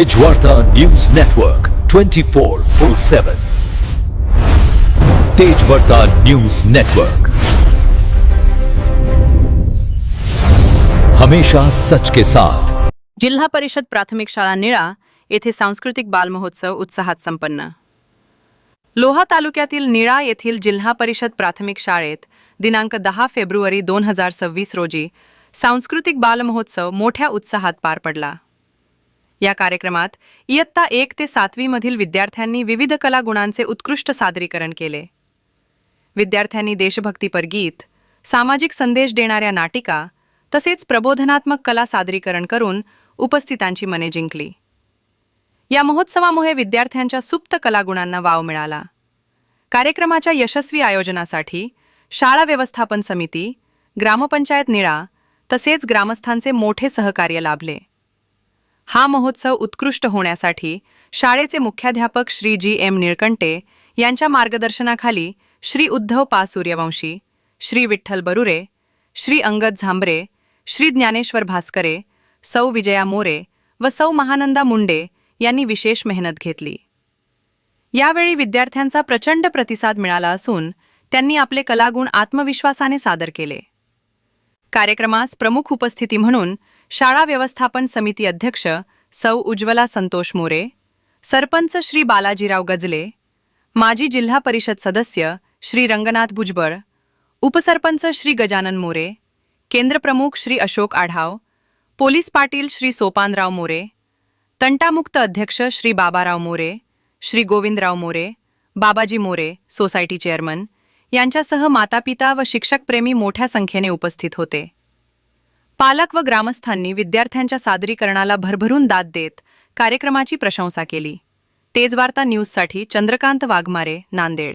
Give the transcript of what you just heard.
Tejvarta news network 24/7 Tejvarta news network हमेशा सच के साथ। जिल्हा परिषद प्राथमिक शाळा निळा येथे सांस्कृतिक बालमहोत्सव उत्साहात संपन्न। लोहा तालुक्यातील निळा येथील जिल्हा परिषद प्राथमिक शाळेत दिनांक 10 फेब्रुवारी 2026 रोजी सांस्कृतिक बालमहोत्सव मोठ्या उत्साहात पार पडला। या कार्यक्रमात इयत्ता 1 ते 7वी मधील विद्यार्थ्यांनी विविध कला गुणांचे उत्कृष्ट सादरीकरण केले। विद्यार्थ्यांनी देशभक्तीपर गीत, सामाजिक संदेश देणाऱ्या नाटिका तसेच प्रबोधनात्मक कला सादरीकरण करून उपस्थितांची मने जिंकली। या महोत्सवामुळे विद्यार्थ्यांच्या सुप्त कलागुणांना वाव मिळाला। कार्यक्रमाच्या यशस्वी आयोजनासाठी शाळा व्यवस्थापन समिती, ग्रामपंचायत निळा तसेच ग्रामस्थांचे मोठे सहकार्य लाभले। हा महोत्सव उत्कृष्ट होण्यासाठी शाळेचे मुख्याध्यापक श्री जी.एम. निळकंटे यांच्या मार्गदर्शनाखाली श्री उद्धव पा. सूर्यवंशी, श्री विठ्ठल बरुरे, श्री अंगद झांबरे, श्री ज्ञानेश्वर भास्करे, सौ विजया मोरे व सौ महानंदा मुंडे यांनी विशेष मेहनत घेतली। यावेळी विद्यार्थ्यांचा प्रचंड प्रतिसाद मिळाला असून त्यांनी आपले कलागुण आत्मविश्वासाने सादर केले। कार्यक्रमास प्रमुख उपस्थिती म्हणून शाळा व्यवस्थापन समिती अध्यक्ष सौ उज्ज्वला संतोष मोरे, सरपंच श्री बालाजीराव गजले, माजी जिल्हा परिषद सदस्य श्री रंगनाथ भुजबळ, उपसरपंच श्री गजानन मोरे, केंद्रप्रमुख श्री अशोक आढाव, पोलीस पाटील श्री सोपानराव मोरे, तंटामुक्त अध्यक्ष श्री बाबाराव मोरे, श्री गोविंदराव मोरे, बाबाजी मोरे सोसायटी चेअरमन यांच्यासह मातापिता व शिक्षकप्रेमी मोठ्या संख्येने उपस्थित होते। पालक व ग्रामस्थांनी विद्यार्थ्यांच्या सादरीकरणाला भरभरून दाद देत कार्यक्रमाची प्रशंसा केली। तेजवार्ता न्यूजसाठी चंद्रकांत वाघमारे, नांदेड।